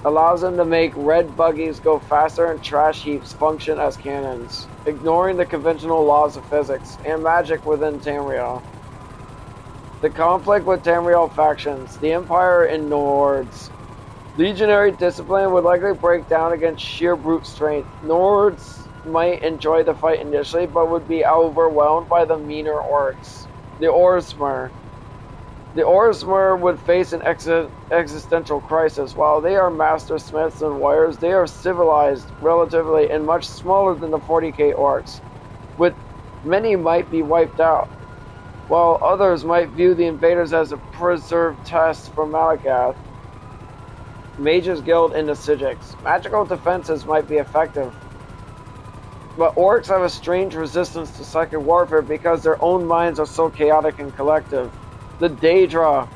allows them to make red buggies go faster and trash heaps function as cannons, ignoring the conventional laws of physics and magic within Tamriel. The conflict with Tamriel factions, the Empire and Nords. Legionary discipline would likely break down against sheer brute strength. Nords might enjoy the fight initially, but would be overwhelmed by the meaner orcs. The Orsmer. The Orsmer would face an existential crisis. While they are master smiths and warriors, they are civilized relatively and much smaller than the 40k orcs, with many might be wiped out, while others might view the invaders as a preserved test for Malakath. Mages Guild and the Sijics. Magical defenses might be effective, but orcs have a strange resistance to psychic warfare because their own minds are so chaotic and collective. The Daedra.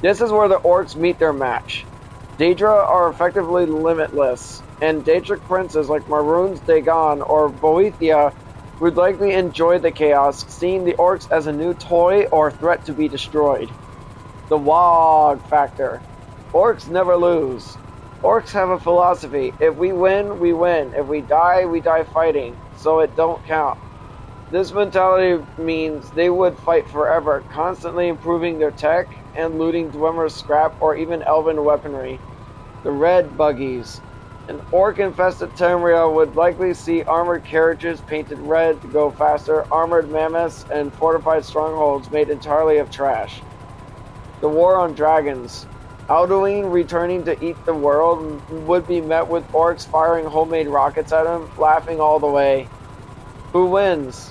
This is where the orcs meet their match. Daedra are effectively limitless, and Daedric princes like Maroon's Dagon or Boethia would likely enjoy the chaos, seeing the orcs as a new toy or threat to be destroyed. The WOG factor. Orcs never lose. Orcs have a philosophy: if we win, we win. If we die fighting, so it don't count. This mentality means they would fight forever, constantly improving their tech and looting Dwemer's scrap or even elven weaponry. The red buggies. An orc-infested Tamriel would likely see armored carriages painted red to go faster, armored mammoths, and fortified strongholds made entirely of trash. The War on Dragons. Alduin returning to eat the world would be met with orcs firing homemade rockets at him, laughing all the way. Who wins?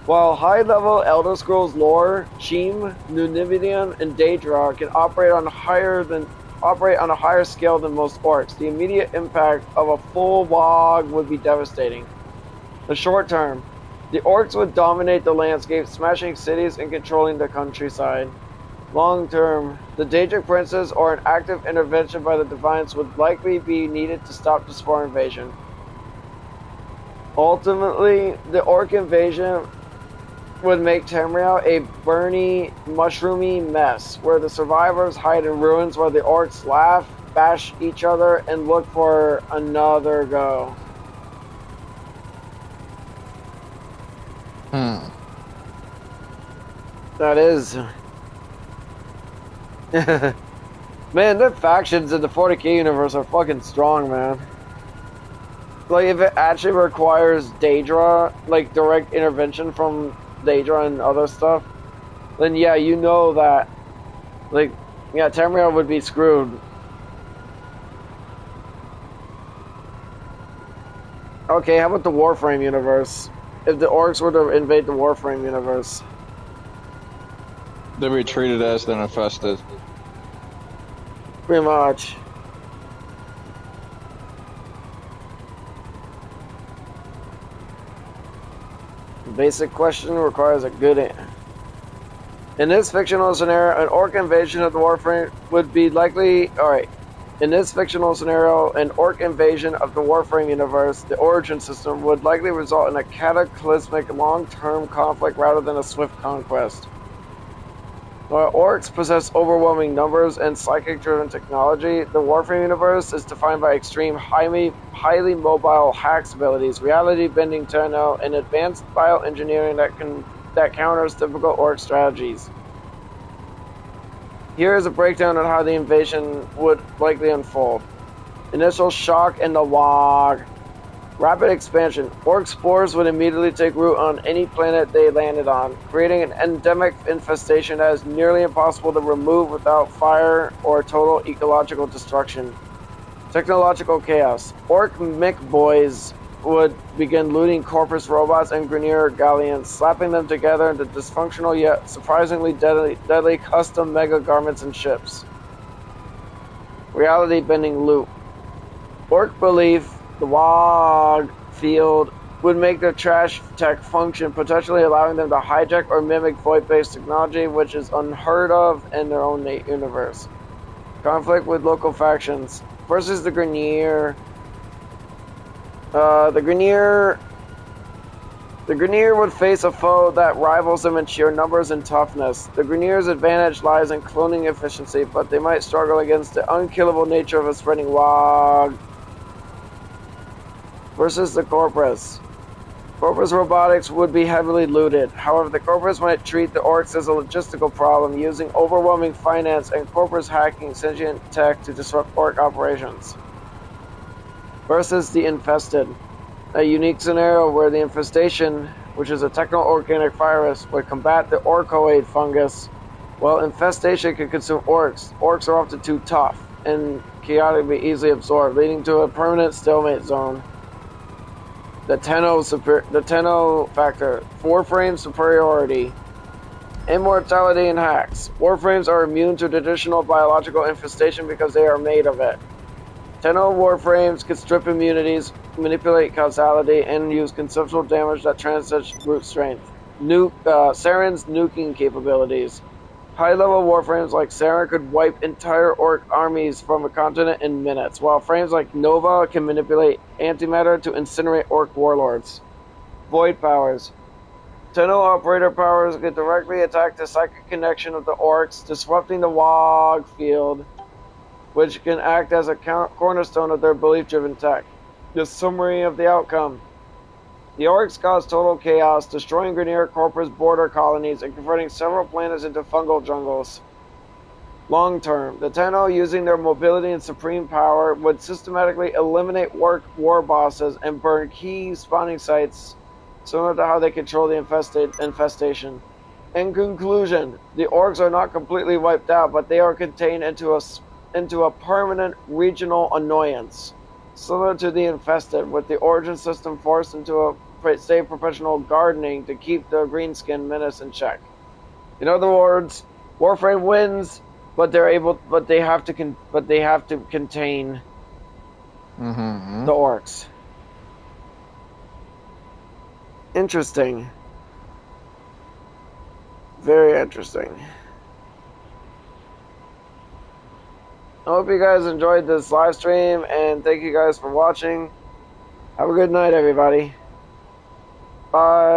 While high-level Elder Scrolls lore, Sheem, Nunividian, and Daedra can operate on a higher scale than most orcs, the immediate impact of a full WoG would be devastating. The short term, the orcs would dominate the landscape, smashing cities and controlling the countryside. Long term, the Daedric princes or an active intervention by the Divines would likely be needed to stop the Spore invasion. Ultimately, the orc invasion would make Tamriel a burny, mushroomy mess, where the survivors hide in ruins while the orcs laugh, bash each other, and look for another go. That is... Man, the factions in the 40k universe are fucking strong, man. Like, if it actually requires Daedra, like, direct intervention from Daedra and other stuff, then yeah, you know that, like, yeah, Tamriel would be screwed. Okay, how about the Warframe universe? If the orcs were to invade the Warframe universe. They'd be treated as the infested. Pretty much. The basic question requires a good answer. In this fictional scenario, an orc invasion of the Warframe would be likely... Alright. In this fictional scenario, an orc invasion of the Warframe universe, the origin system, would likely result in a cataclysmic long-term conflict rather than a swift conquest. While orcs possess overwhelming numbers and psychic-driven technology, the Warframe universe is defined by extreme, highly mobile hacks abilities, reality-bending techno, and advanced bioengineering that counters typical orc strategies. Here is a breakdown on how the invasion would likely unfold. Initial shock and the WoG. Rapid expansion. Orc spores would immediately take root on any planet they landed on, creating an endemic infestation that is nearly impossible to remove without fire or total ecological destruction. Technological chaos. Orc Mick boys would begin looting Corpus robots and Grineer galleons, slapping them together into dysfunctional yet surprisingly deadly custom mega garments and ships. Reality-bending loop. Orc belief the WoG field would make their trash tech function, potentially allowing them to hijack or mimic void-based technology, which is unheard of in their own universe. Conflict with local factions. Versus the Grineer. The Grineer would face a foe that rivals them in sheer numbers and toughness. The Grineer's advantage lies in cloning efficiency, but they might struggle against the unkillable nature of a spreading WoG. Versus the Corpus. Corpus robotics would be heavily looted. However, the Corpus might treat the orcs as a logistical problem, using overwhelming finance and Corpus hacking sentient tech to disrupt orc operations. Versus the Infested. A unique scenario where the infestation, which is a techno-organic virus, would combat the orcoid fungus, while infestation can consume orcs. Orcs are often too tough and chaotic to be easily absorbed, leading to a permanent stalemate zone. The Tenno factor. Warframe superiority. Immortality and hacks. Warframes are immune to traditional biological infestation because they are made of it. Tenno Warframes can strip immunities, manipulate causality, and use conceptual damage that transcends brute strength. Saren's nuking capabilities. High-level Warframes like Saren could wipe entire orc armies from a continent in minutes, while frames like Nova can manipulate antimatter to incinerate orc warlords. Void powers. Tenno operator powers can directly attack the psychic connection of the orcs, disrupting the WoG field, which can act as a cornerstone of their belief-driven tech. The summary of the outcome. The orcs caused total chaos, destroying Grenier Corpus border colonies and converting several planets into fungal jungles. Long term, the Tenno, using their mobility and supreme power, would systematically eliminate war bosses and burn key spawning sites, similar to how they control the infestation. In conclusion, the orcs are not completely wiped out, but they are contained into a permanent regional annoyance, similar to the infested, with the origin system forced into a state professional gardening to keep the greenskin menace in check. In other words, Warframe wins, but they have to contain the orcs. Interesting. Very interesting. I hope you guys enjoyed this live stream, and thank you guys for watching. Have a good night, everybody. Bye.